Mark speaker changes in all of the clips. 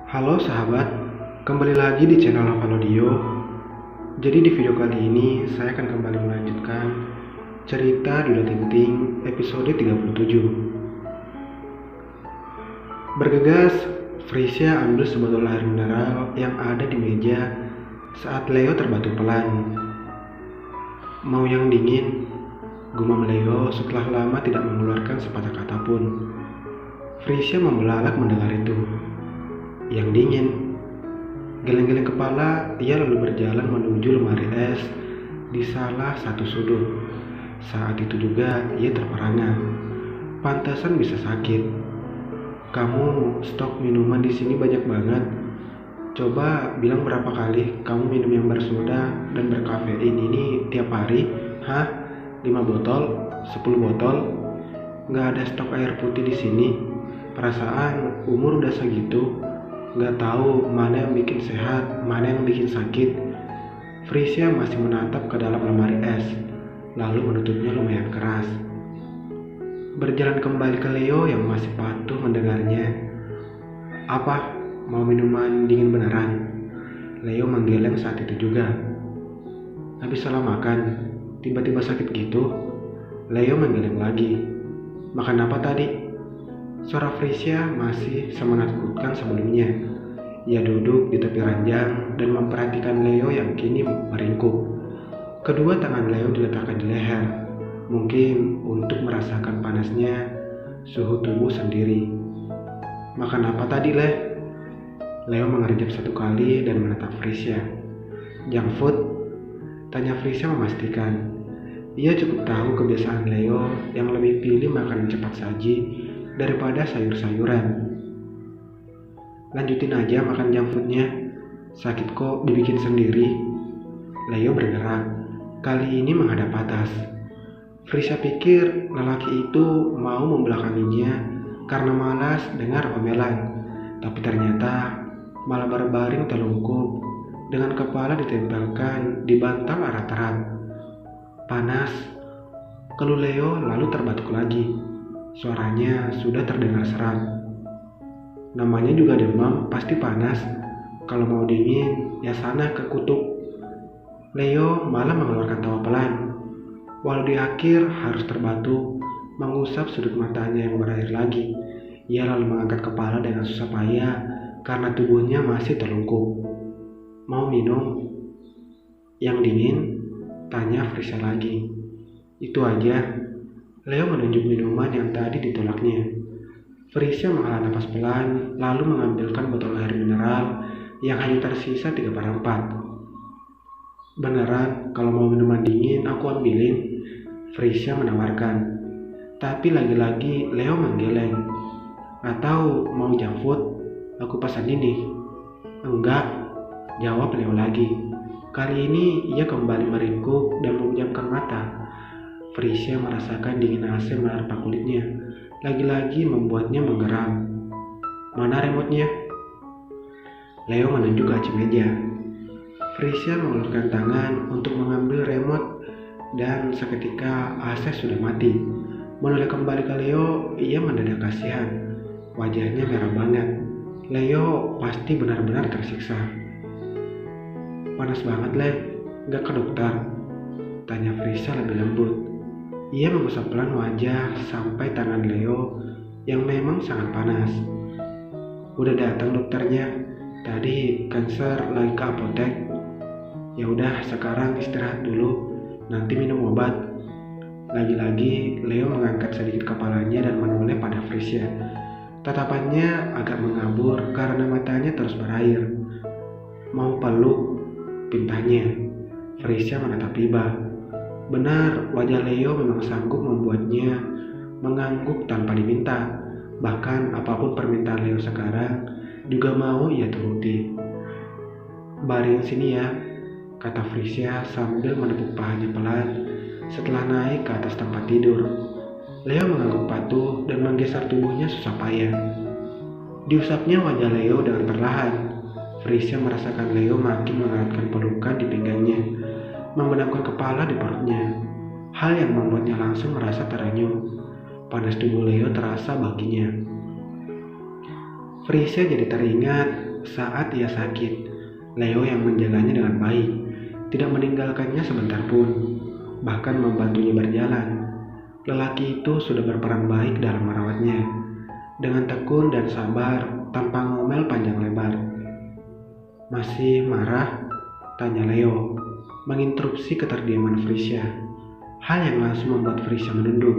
Speaker 1: Halo sahabat, kembali lagi di channel Avalodio. Jadi di video kali ini saya akan kembali melanjutkan cerita Duda Tinting episode 37. Bergegas, Frisia ambil sebotol air mineral yang ada di meja saat Leo terbatuk pelan. Mau yang dingin? Gumam Leo setelah lama tidak mengeluarkan sepatah kata pun. Frisia membelalak mendengar itu. Yang dingin. Geleng-geleng kepala, ia lalu berjalan menuju lemari es di salah satu sudut. Saat itu juga ia terperangah. Pantasan bisa sakit. Kamu stok minuman di sini banyak banget. Coba bilang berapa kali kamu minum yang bersoda dan berkafein ini tiap hari? Hah? 5 botol? 10 botol? Nggak ada stok air putih di sini. Perasaan umur udah segitu, nggak tahu mana yang bikin sehat, mana yang bikin sakit. Frisia masih menatap ke dalam lemari es, lalu menutupnya lumayan keras. Berjalan kembali ke Leo yang masih patuh mendengarnya. Apa? Mau minuman dingin beneran? Leo menggeleng saat itu juga. Habis salah makan, tiba-tiba sakit gitu. Leo menggeleng lagi. Makan apa tadi? Suara Frisia masih semenakutkan sebelumnya. Ia duduk di tepi ranjang dan memperhatikan Leo yang kini meringkuk. Kedua tangan Leo diletakkan di leher, mungkin untuk merasakan panasnya suhu tubuh sendiri. Makan apa tadi, Leh? Leo mengerjap satu kali dan menatap Frisia. Junk food? Tanya Frisia memastikan. Ia cukup tahu kebiasaan Leo yang lebih pilih makanan cepat saji daripada sayur-sayuran. Lanjutin aja makan junk foodnya. Sakit kok dibikin sendiri. Leo bergerak, kali ini menghadap atas. Frisia pikir lelaki itu mau membelakanginya karena malas dengar omelan, tapi ternyata malah berbaring telungkup dengan kepala ditempelkan di bantal erat-erat. Panas, keluh Leo lalu terbatuk lagi. Suaranya sudah terdengar serak. Namanya juga demam, pasti panas. Kalau mau dingin, ya sana ke kutub. Leo malah mengeluarkan tawa pelan. Walau di akhir harus terbatuk, mengusap sudut matanya yang berair lagi. Ia lalu mengangkat kepala dengan susah payah karena tubuhnya masih terlungkup. Mau minum? Yang dingin? Tanya Frisia lagi. Itu aja. Leo menunjuk minuman yang tadi ditolaknya. Frisia menghela napas pelan, lalu mengambilkan botol air mineral yang hanya tersisa 3/4. Beneran, kalau mau minuman dingin aku ambilin, Frisia menawarkan. Tapi lagi-lagi Leo menggeleng. Atau mau junk food? Aku pesan ini. Enggak, jawab Leo lagi. Kali ini ia kembali meringkuk dan memejamkan mata. Frisia merasakan dingin AC menerpa kulitnya, lagi-lagi membuatnya menggeram. Mana remote-nya? Leo menunjuk laci meja. Frisia mengulurkan tangan untuk mengambil remote dan seketika AC sudah mati. Menoleh kembali ke Leo, ia mendadak kasihan. Wajahnya merah banget. Leo pasti benar-benar tersiksa. Panas banget, Leh. Gak ke dokter? Tanya Frisia lebih lembut. Ia mengusap pelan wajah sampai tangan Leo yang memang sangat panas. Udah datang dokternya. Tadi kanker lagi ke apotek. Ya udah, sekarang istirahat dulu. Nanti minum obat. Lagi-lagi Leo mengangkat sedikit kepalanya dan menoleh pada Frisia. Tatapannya agak mengabur karena matanya terus berair. Mau peluk? Pintanya. Frisia menatap iba. Benar, wajah Leo memang sanggup membuatnya mengangguk tanpa diminta. Bahkan apapun permintaan Leo sekarang juga mau ia turuti. Baring sini ya, kata Frisia sambil menepuk pahanya pelan setelah naik ke atas tempat tidur. Leo mengangguk patuh dan menggeser tubuhnya susah payah. Diusapnya wajah Leo dengan perlahan. Frisia merasakan Leo makin mengeratkan pelukan di pinggangnya, membenamkan kepala di perutnya. Hal yang membuatnya langsung merasa terenyuh. Panas tubuh Leo terasa baginya. Frisia jadi teringat saat ia sakit. Leo yang menjaganya dengan baik, tidak meninggalkannya sebentar pun, bahkan membantunya berjalan. Lelaki itu sudah berperan baik dalam merawatnya, dengan tekun dan sabar tanpa ngomel panjang lebar. "Masih marah?" tanya Leo, menginterupsi keterdiaman Frisia. Hal yang langsung membuat Frisia menunduk.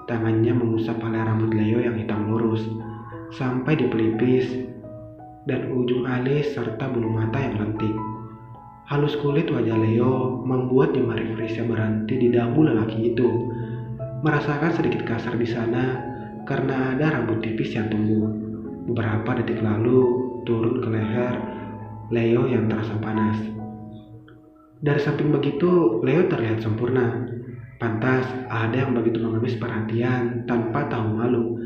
Speaker 1: Tangannya mengusap helai rambut Leo yang hitam lurus, sampai di pelipis dan ujung alis serta bulu mata yang lentik. Halus kulit wajah Leo membuat jemari Frisia berhenti di dagu lelaki itu, merasakan sedikit kasar di sana karena ada rambut tipis yang tumbuh. Beberapa detik lalu turun ke leher Leo yang terasa panas. Dari samping begitu, Leo terlihat sempurna. Pantas ada yang begitu mengemis perhatian tanpa tahu malu.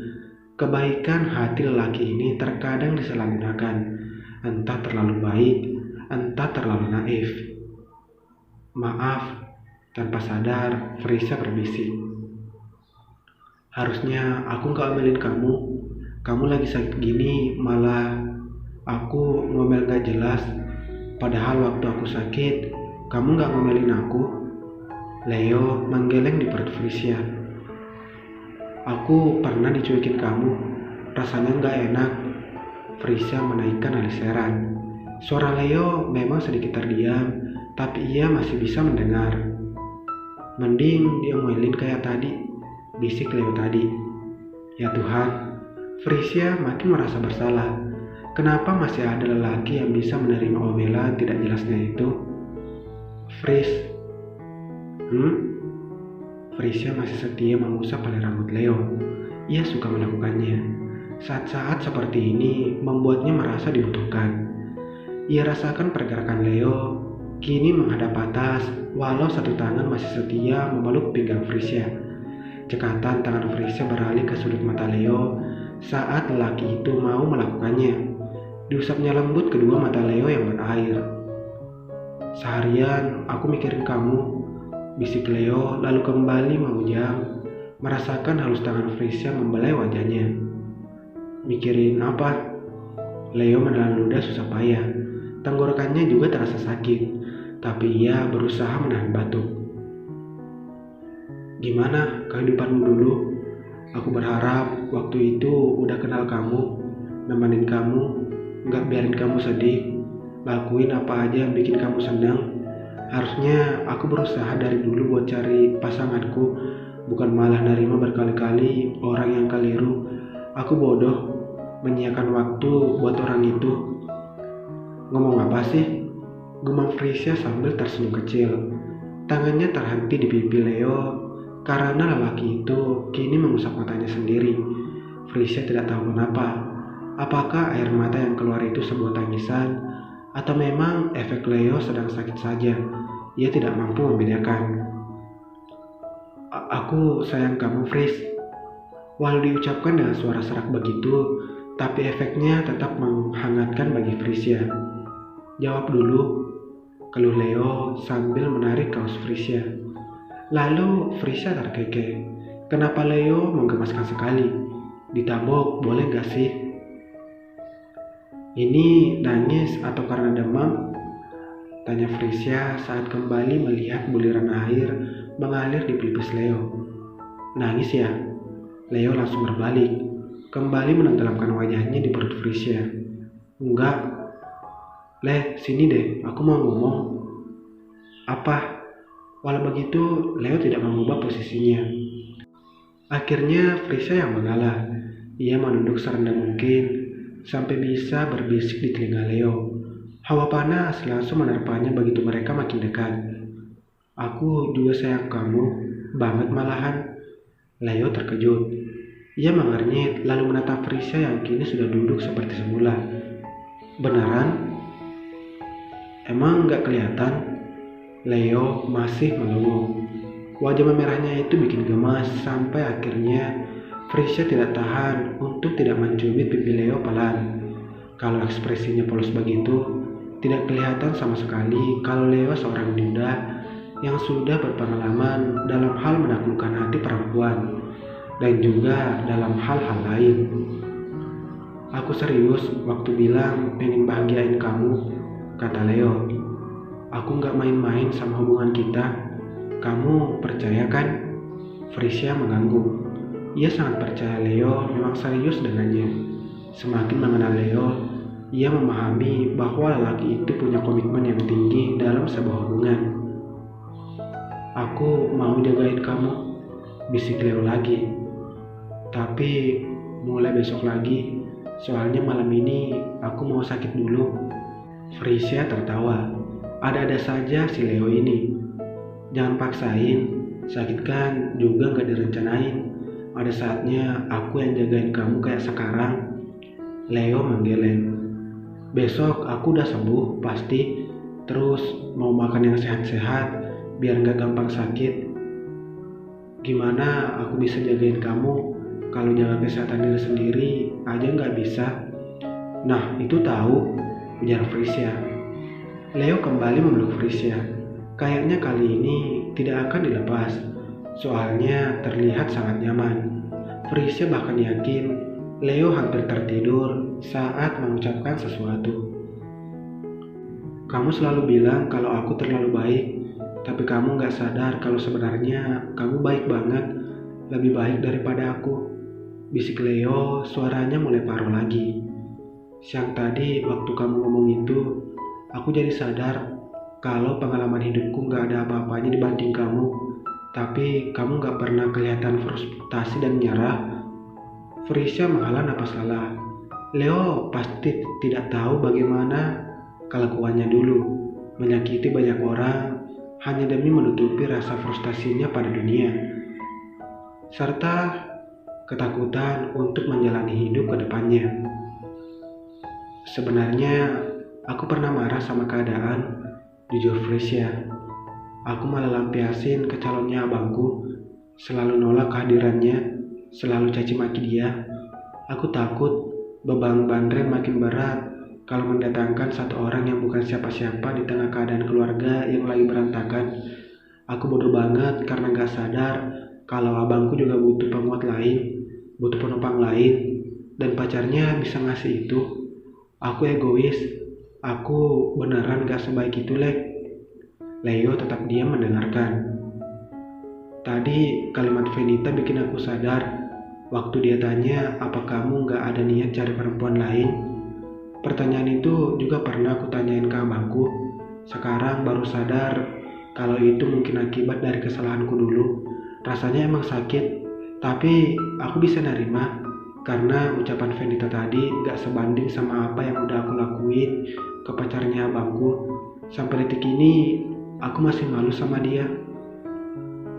Speaker 1: Kebaikan hati lelaki ini terkadang disalahgunakan, entah terlalu baik, entah terlalu naif. "Maaf," tanpa sadar Frisia berbisik. "Harusnya aku gak omelin kamu. Kamu lagi sakit gini malah aku ngomel gak jelas. Padahal waktu aku sakit, kamu gak ngomelin aku." Leo menggeleng di perut Frisia. "Aku pernah dicuekin kamu. Rasanya gak enak." Frisia menaikkan alis heran. Suara Leo memang sedikit terdiam, tapi ia masih bisa mendengar. "Mending diomelin kayak tadi," bisik Leo tadi. Ya Tuhan, Frisia makin merasa bersalah. Kenapa masih ada lelaki yang bisa menerima omelan tidak jelasnya itu? "Fris." Frisia masih setia mengusap helai rambut Leo. Ia suka melakukannya. Saat-saat seperti ini membuatnya merasa dibutuhkan. Ia rasakan pergerakan Leo kini menghadap atas, walau satu tangan masih setia memeluk pinggang Frisia. Cekatan tangan Frisia beralih ke sudut mata Leo saat lelaki itu mau melakukannya. Diusapnya lembut kedua mata Leo yang berair. "Seharian aku mikirin kamu," bisik Leo lalu kembali memujam, merasakan halus tangan Frisia membelai wajahnya. "Mikirin apa?" Leo menelan ludah susah payah. Tenggorokannya juga terasa sakit, tapi ia berusaha menahan batuk. "Gimana kehidupanmu dulu? Aku berharap waktu itu udah kenal kamu, nemenin kamu, gak biarin kamu sedih, lakuin apa aja yang bikin kamu senang. Harusnya aku berusaha dari dulu buat cari pasanganku, bukan malah nerima berkali-kali orang yang keliru. Aku bodoh menyiapkan waktu buat orang itu." "Ngomong apa sih?" gumam Frisia sambil tersenyum kecil. Tangannya terhenti di pipi Leo karena lelaki itu kini mengusap matanya sendiri. Frisia tidak tahu kenapa. Apakah air mata yang keluar itu sebuah tangisan, atau memang efek Leo sedang sakit saja? Ia tidak mampu membedakan. Aku sayang kamu, Fris." Walau diucapkan dengan suara serak begitu, tapi efeknya tetap menghangatkan bagi Frisia. "Jawab dulu," keluh Leo sambil menarik kaos Frisia. Lalu Frisia terkekeh. Kenapa Leo menggemaskan sekali? "Ditabok boleh gak sih?" "Ini nangis atau karena demam?" tanya Frisia saat kembali melihat buliran air mengalir di pelipis Leo. "Nangis ya?" Leo langsung berbalik, kembali menenggelamkan wajahnya di perut Frisia. "Enggak. Leh, sini deh, aku mau ngomong." "Apa?" Walau begitu, Leo tidak mengubah posisinya. Akhirnya Frisia yang mengalah. Ia menunduk serendah mungkin sampai bisa berbisik di telinga Leo. Hawa panas langsung menerpanya begitu mereka makin dekat. "Aku juga sayang kamu, banget malahan." Leo terkejut. Ia mengernyit lalu menatap Frisia yang kini sudah duduk seperti semula. "Beneran? Emang gak kelihatan?" Leo masih melongo. Wajah memerahnya itu bikin gemas sampai akhirnya Frisia tidak tahan untuk tidak mencubit pipi Leo pelan. Kalau ekspresinya polos begitu, tidak kelihatan sama sekali kalau Leo seorang duda yang sudah berpengalaman dalam hal menaklukkan hati perempuan dan juga dalam hal-hal lain. Aku serius waktu bilang pengen bahagiain kamu, kata Leo. Aku nggak main-main sama hubungan kita. Kamu percaya kan? Frisia mengangguk. Ia sangat percaya Leo memang serius dengannya. Semakin mengenal Leo, ia memahami bahwa lelaki itu punya komitmen yang tinggi dalam sebuah hubungan. Aku mau jagain kamu, bisik Leo lagi. Tapi mulai besok lagi, soalnya malam ini aku mau sakit dulu. Frisia tertawa. Ada-ada saja si Leo ini. Jangan paksain, sakit kan juga gak direncanain. Ada saatnya aku yang jagain kamu kayak sekarang. Leo menggeleng. Besok aku udah sembuh pasti. Terus mau makan yang sehat-sehat biar gak gampang sakit. Gimana aku bisa jagain kamu kalau jaga kesehatan diri sendiri aja gak bisa? Nah itu tahu, ujar Frisia. Leo kembali memeluk Frisia. Kayaknya kali ini tidak akan dilepas. Soalnya terlihat sangat nyaman. Frisia bahkan yakin Leo hampir tertidur saat mengucapkan sesuatu. Kamu selalu bilang kalau aku terlalu baik, tapi kamu gak sadar kalau sebenarnya kamu baik banget, lebih baik daripada aku. Bisik Leo, suaranya mulai parau lagi. Siang tadi waktu kamu ngomong itu, aku jadi sadar kalau pengalaman hidupku gak ada apa-apanya dibanding kamu. Tapi kamu gak pernah kelihatan frustasi dan menyerah. Frisia menghela napas lelah. Leo pasti tidak tahu bagaimana kelakuannya dulu, menyakiti banyak orang hanya demi menutupi rasa frustasinya pada dunia, serta ketakutan untuk menjalani hidup ke depannya. Sebenarnya aku pernah marah sama keadaan, jujur Frisia. Aku malah lampiasin ke calonnya abangku, selalu nolak kehadirannya, selalu caci maki dia. Aku takut beban Bandre makin berat kalau mendatangkan satu orang yang bukan siapa-siapa di tengah keadaan keluarga yang lagi berantakan. Aku bodoh banget karena gak sadar kalau abangku juga butuh penguat lain, butuh penumpang lain, dan pacarnya bisa ngasih itu. Aku egois, aku beneran gak sebaik itu, Lek. Leo tetap diam mendengarkan. Tadi kalimat Venita bikin aku sadar. Waktu dia tanya apa kamu gak ada niat cari perempuan lain. Pertanyaan itu juga pernah aku tanyain ke abangku. Sekarang baru sadar kalau itu mungkin akibat dari kesalahanku dulu. Rasanya emang sakit, tapi aku bisa nerima karena ucapan Venita tadi gak sebanding sama apa yang udah aku lakuin ke pacarnya abangku. Sampai detik ini aku masih malu sama dia.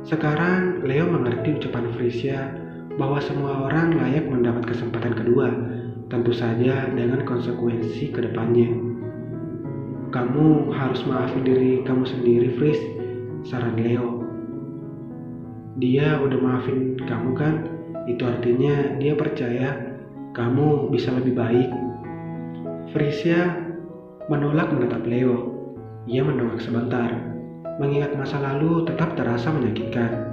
Speaker 1: Sekarang Leo mengerti ucapan Frisia bahwa semua orang layak mendapat kesempatan kedua, tentu saja dengan konsekuensi ke depannya. Kamu harus maafin diri kamu sendiri, Fris, saran Leo. Dia udah maafin kamu kan? Itu artinya dia percaya kamu bisa lebih baik. Frisia menolak menatap Leo. Ia mendongak sebentar. Mengingat masa lalu tetap terasa menyakitkan.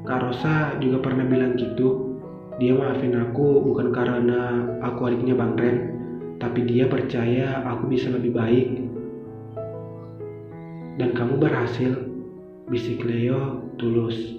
Speaker 1: Kak Rosa juga pernah bilang gitu. Dia maafin aku bukan karena aku adiknya Bang Ren, tapi dia percaya aku bisa lebih baik. Dan kamu berhasil, bisik Leo tulus.